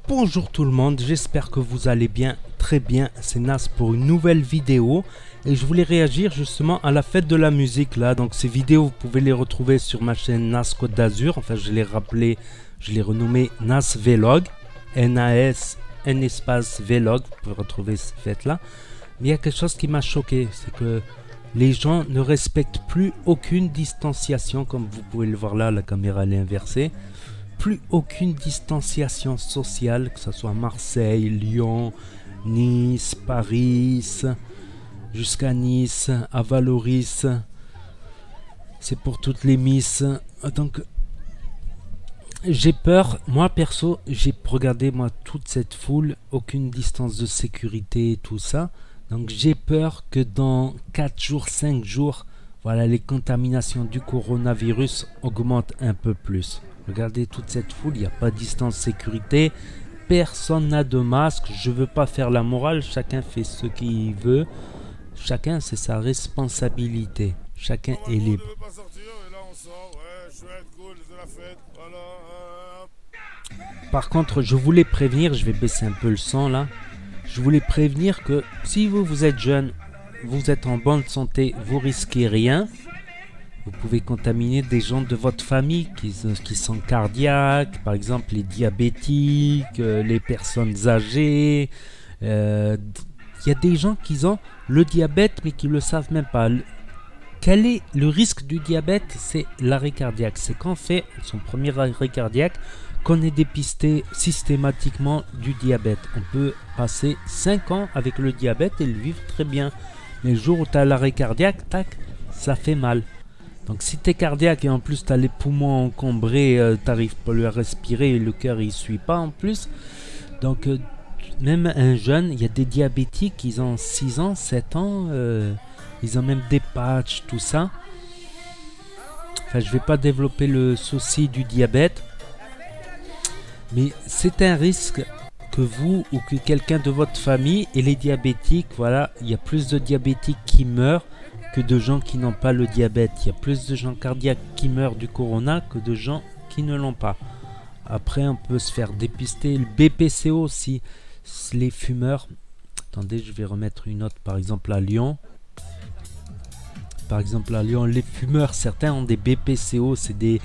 Bonjour tout le monde, j'espère que vous allez bien, très bien, c'est Nas pour une nouvelle vidéo et je voulais réagir justement à la fête de la musique là. Donc ces vidéos vous pouvez les retrouver sur ma chaîne Nas Côte d'Azur, enfin je l'ai rappelé, je l'ai renommé Nas Vlog, N-A-S, N espace Vlog, vous pouvez retrouver cette fête là. Mais il y a quelque chose qui m'a choqué, c'est que les gens ne respectent plus aucune distanciation, comme vous pouvez le voir là, la caméra elle est inversée. Plus aucune distanciation sociale, que ce soit Marseille, Lyon, Nice, Paris, jusqu'à Nice, à Valoris. C'est pour toutes les Miss. Donc, j'ai peur, moi perso, j'ai regardé moi toute cette foule, aucune distance de sécurité, tout ça. Donc j'ai peur que dans 4 jours, 5 jours, voilà, les contaminations du coronavirus augmentent un peu plus. Regardez toute cette foule, il n'y a pas de distance de sécurité, personne n'a de masque, je veux pas faire la morale, chacun fait ce qu'il veut, chacun c'est sa responsabilité, chacun est libre. Par contre, je voulais prévenir, je vais baisser un peu le son là, je voulais prévenir que si vous êtes jeune, vous êtes en bonne santé, vous risquez rien. Vous pouvez contaminer des gens de votre famille qui sont cardiaques, par exemple les diabétiques, les personnes âgées. Il y a des gens qui ont le diabète mais qui ne le savent même pas. Quel est le risque du diabète? C'est l'arrêt cardiaque. C'est quand on fait son premier arrêt cardiaque qu'on est dépisté systématiquement du diabète. On peut passer 5 ans avec le diabète et le vivre très bien. Mais le jour où tu as l'arrêt cardiaque, tac, ça fait mal. Donc si tu es cardiaque et en plus tu as les poumons encombrés, tu n'arrives pas à respirer et le cœur il suit pas en plus. Donc même un jeune, il y a des diabétiques qui ont 6 ans, 7 ans, ils ont même des patchs, tout ça. Enfin je vais pas développer le souci du diabète. Mais c'est un risque que vous ou que quelqu'un de votre famille et les diabétiques, voilà, il y a plus de diabétiques qui meurent que de gens qui n'ont pas le diabète. Il y a plus de gens cardiaques qui meurent du corona que de gens qui ne l'ont pas. Après, on peut se faire dépister le BPCO aussi. Les fumeurs. Attendez, je vais remettre une note par exemple à Lyon. Par exemple à Lyon, les fumeurs, certains ont des BPCO, c'est des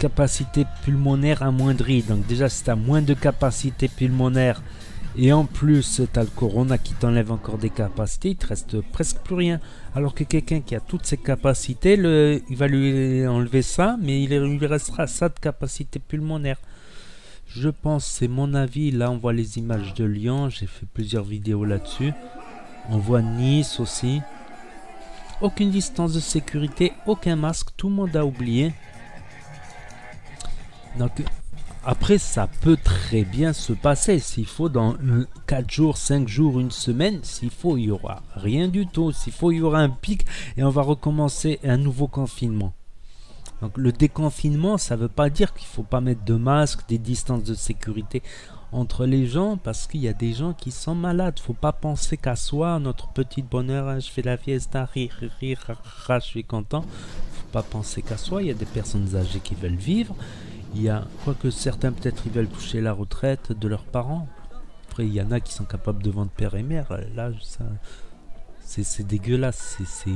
capacités pulmonaires amoindries. Donc déjà, si tu as moins de capacité pulmonaire et en plus, tu as le corona qui t'enlève encore des capacités, il te reste presque plus rien. Alors que quelqu'un qui a toutes ses capacités, il va lui enlever ça, mais il lui restera ça de capacité pulmonaire. Je pense, c'est mon avis. Là, on voit les images de Lyon. J'ai fait plusieurs vidéos là-dessus. On voit Nice aussi. Aucune distance de sécurité, aucun masque, tout le monde a oublié. Donc... Après, ça peut très bien se passer. S'il faut, dans 4 jours, 5 jours, une semaine, s'il faut, il n'y aura rien du tout. S'il faut, il y aura un pic et on va recommencer un nouveau confinement. Donc, le déconfinement, ça ne veut pas dire qu'il ne faut pas mettre de masque, des distances de sécurité entre les gens parce qu'il y a des gens qui sont malades. Il ne faut pas penser qu'à soi, notre petit bonheur, hein, je fais la fiesta, rire, je suis content. Il ne faut pas penser qu'à soi. Il y a des personnes âgées qui veulent vivre. Il y a, quoique certains peut-être ils veulent toucher la retraite de leurs parents. Après il y en a qui sont capables de vendre père et mère. Là c'est dégueulasse, c'est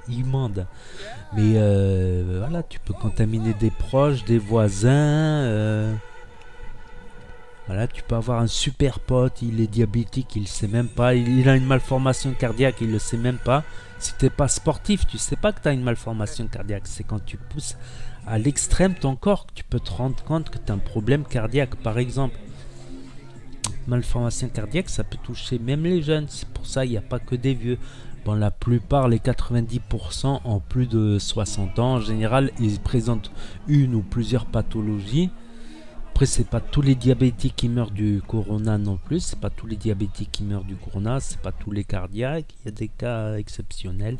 immonde. Mais voilà, tu peux contaminer des proches, des voisins. Voilà, tu peux avoir un super pote, il est diabétique, il ne sait même pas. Il a une malformation cardiaque, il ne le sait même pas. Si tu n'es pas sportif, tu ne sais pas que tu as une malformation cardiaque. C'est quand tu pousses à l'extrême ton corps que tu peux te rendre compte que tu as un problème cardiaque. Par exemple, malformation cardiaque, ça peut toucher même les jeunes. C'est pour ça qu'il n'y a pas que des vieux. Bon, la plupart, les 90% ont plus de 60 ans. En général, ils présentent une ou plusieurs pathologies. Après, c'est pas tous les diabétiques qui meurent du corona non plus. C'est pas tous les diabétiques qui meurent du corona. C'est pas tous les cardiaques. Il y a des cas exceptionnels.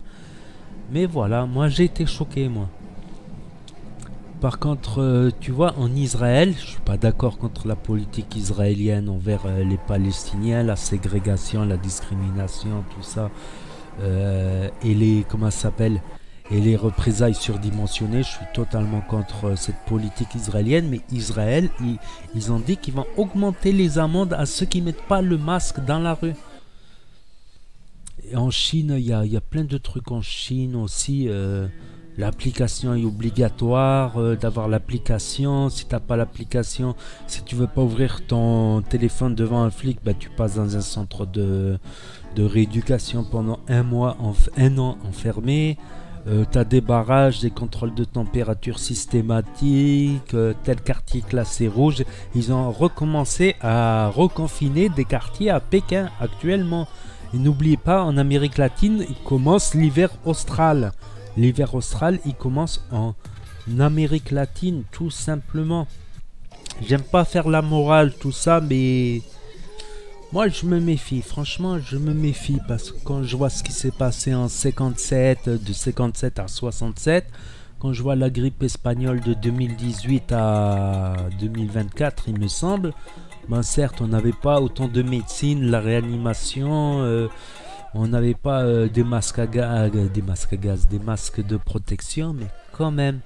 Mais voilà, moi j'ai été choqué, moi. Par contre, tu vois, en Israël, je suis pas d'accord contre la politique israélienne envers les Palestiniens, la ségrégation, la discrimination, tout ça. Et les, comment ça s'appelle, et les représailles surdimensionnées. Je suis totalement contre cette politique israélienne, mais Israël, ils ont dit qu'ils vont augmenter les amendes à ceux qui ne mettent pas le masque dans la rue. Et en Chine, il y a plein de trucs en Chine aussi. L'application est obligatoire, d'avoir l'application. Si tu n'as pas l'application, si tu veux pas ouvrir ton téléphone devant un flic, bah, tu passes dans un centre de rééducation pendant un an enfermé. Tu as des barrages, des contrôles de température systématiques, tel quartier classé rouge. Ils ont recommencé à reconfiner des quartiers à Pékin actuellement. Et n'oubliez pas, en Amérique latine, il commence l'hiver austral. L'hiver austral, il commence en Amérique latine, tout simplement. J'aime pas faire la morale, tout ça, mais moi je me méfie. Franchement, je me méfie parce que quand je vois ce qui s'est passé en 57, de 57 à 67, quand je vois la grippe espagnole de 2018 à 2024, il me semble, ben certes, on n'avait pas autant de médecine, la réanimation, on n'avait pas des masques à gaz, des masques de protection, mais quand même,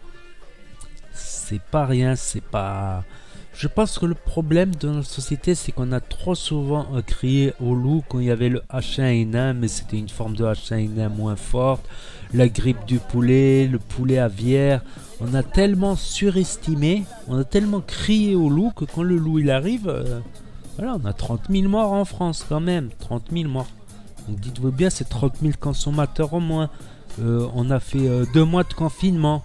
c'est pas rien, c'est pas... Je pense que le problème de notre société, c'est qu'on a trop souvent crié au loup quand il y avait le H1N1, mais c'était une forme de H1N1 moins forte, la grippe du poulet, le poulet aviaire. On a tellement surestimé, on a tellement crié au loup que quand le loup il arrive, voilà, on a 30 000 morts en France quand même, 30 000 morts. Donc dites-vous bien, c'est 30 000 consommateurs au moins. On a fait 2 mois de confinement.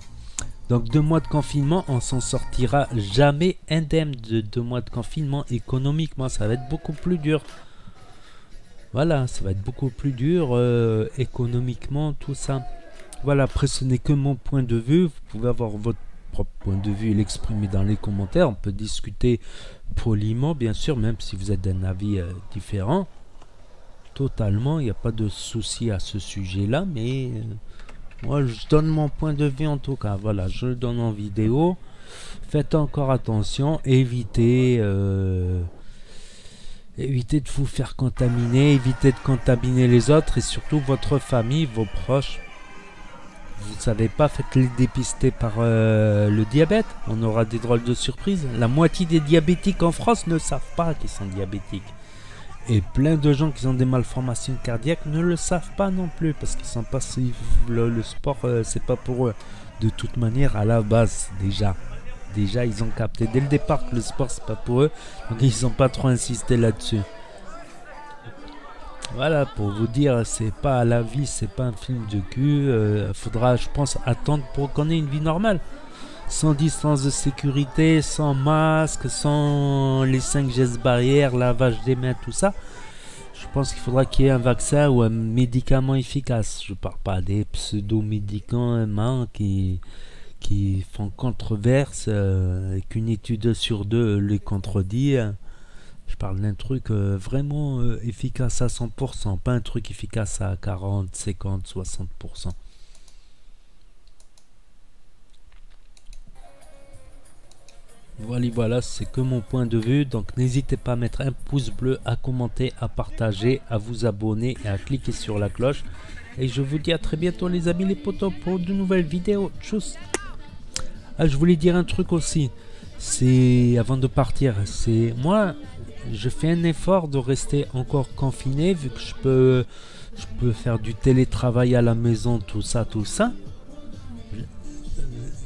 Donc 2 mois de confinement, on s'en sortira jamais indemne de 2 mois de confinement économiquement. Ça va être beaucoup plus dur. Voilà, ça va être beaucoup plus dur économiquement, tout ça. Voilà, après ce n'est que mon point de vue. Vous pouvez avoir votre propre point de vue et l'exprimer dans les commentaires. On peut discuter poliment, bien sûr, même si vous êtes d'un avis différent. Totalement, il n'y a pas de souci à ce sujet-là, mais moi je donne mon point de vue en tout cas. Voilà, je le donne en vidéo. Faites encore attention, évitez de vous faire contaminer, évitez de contaminer les autres et surtout votre famille, vos proches. Vous savez pas, faites-les dépister par le diabète. On aura des drôles de surprises. La moitié des diabétiques en France ne savent pas qu'ils sont diabétiques. Et plein de gens qui ont des malformations cardiaques ne le savent pas non plus parce qu'ils sont pas si le sport c'est pas pour eux. De toute manière, à la base déjà ils ont capté dès le départ que le sport c'est pas pour eux, donc ils ont pas trop insisté là-dessus. Voilà, pour vous dire, c'est pas la vie, c'est pas un film de cul. Faudra, je pense, attendre pour qu'on ait une vie normale. Sans distance de sécurité, sans masque, sans les 5 gestes barrières, lavage des mains, tout ça. Je pense qu'il faudra qu'il y ait un vaccin ou un médicament efficace. Je parle pas des pseudo-médicaments qui font controverse et qu'une étude sur 2 les contredit. Je parle d'un truc vraiment efficace à 100%, pas un truc efficace à 40, 50, 60%. Voilà, c'est que mon point de vue. Donc n'hésitez pas à mettre un pouce bleu, à commenter, à partager, à vous abonner et à cliquer sur la cloche. Et je vous dis à très bientôt les amis les potos pour de nouvelles vidéos. Tchuss. Ah, je voulais dire un truc aussi. C'est avant de partir, c'est moi je fais un effort de rester encore confiné vu que je peux faire du télétravail à la maison, tout ça.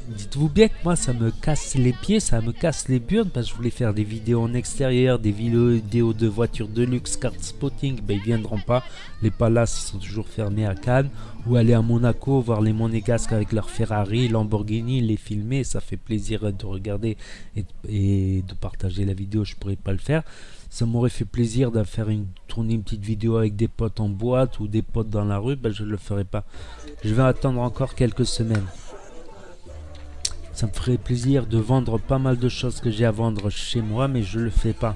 Dites-vous bien que moi ça me casse les pieds, ça me casse les burnes parce que je voulais faire des vidéos en extérieur, des vidéos de voitures de luxe, carte spotting, ben ils viendront pas. Les palaces ils sont toujours fermés à Cannes, ou aller à Monaco voir les Monégasques avec leur Ferrari, Lamborghini, les filmer, ça fait plaisir de regarder et de partager la vidéo, je pourrais pas le faire. Ça m'aurait fait plaisir de faire tourner une petite vidéo avec des potes en boîte ou des potes dans la rue, ben je le ferai pas. Je vais attendre encore quelques semaines. Ça me ferait plaisir de vendre pas mal de choses que j'ai à vendre chez moi, mais je le fais pas.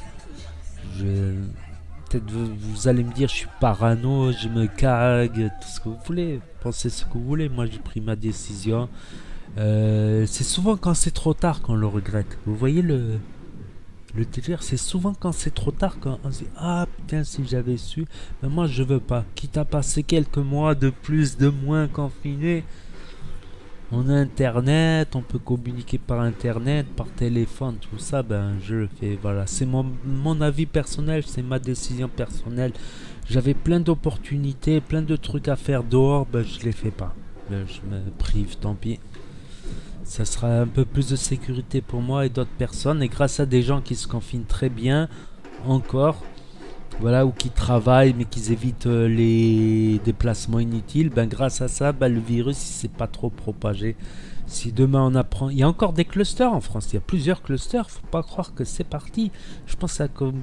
Peut-être vous allez me dire je suis parano, je me cague, tout ce que vous voulez. Pensez ce que vous voulez, moi j'ai pris ma décision. C'est souvent quand c'est trop tard qu'on le regrette. Vous voyez le délire, c'est souvent quand c'est trop tard quand on se dit ah putain si j'avais su. Mais moi je veux pas. Quitte à passer quelques mois de plus, de moins confiné. On a internet, on peut communiquer par internet, par téléphone, tout ça, ben je le fais, voilà. C'est mon avis personnel, c'est ma décision personnelle. J'avais plein d'opportunités, plein de trucs à faire dehors, ben je les fais pas. Ben, je me prive, tant pis. Ça sera un peu plus de sécurité pour moi et d'autres personnes. Et grâce à des gens qui se confinent très bien, encore, voilà, ou qui travaillent mais qui évitent les déplacements inutiles, ben grâce à ça, ben, le virus il s'est pas trop propagé. Si demain on apprend, il y a encore des clusters en France, il y a plusieurs clusters, faut pas croire que c'est parti. Je pense à comme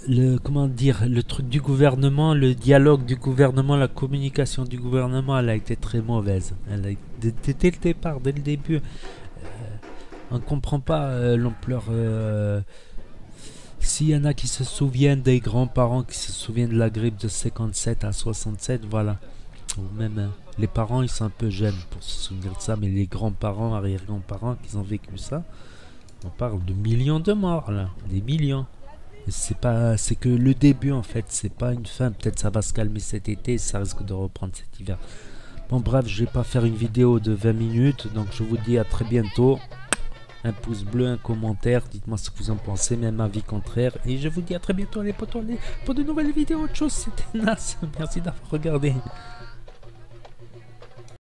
le comment dire, le truc du gouvernement, le dialogue du gouvernement, la communication du gouvernement, elle a été très mauvaise. Elle a, dès le départ, dès le début, on ne comprend pas l'ampleur. S'il y en a qui se souviennent des grands-parents qui se souviennent de la grippe de 57 à 67, voilà. Ou même les parents, ils sont un peu jeunes pour se souvenir de ça, mais les grands-parents, arrière-grands-parents qui ont vécu ça, on parle de millions de morts là, des millions. C'est que le début en fait, c'est pas une fin. Peut-être ça va se calmer cet été, ça risque de reprendre cet hiver. Bon bref, je vais pas faire une vidéo de 20 minutes, donc je vous dis à très bientôt. Un pouce bleu, un commentaire, dites-moi ce que vous en pensez, même avis contraire. Et je vous dis à très bientôt les potos pour de nouvelles vidéos. Autre chose, c'était Nas. Merci d'avoir regardé.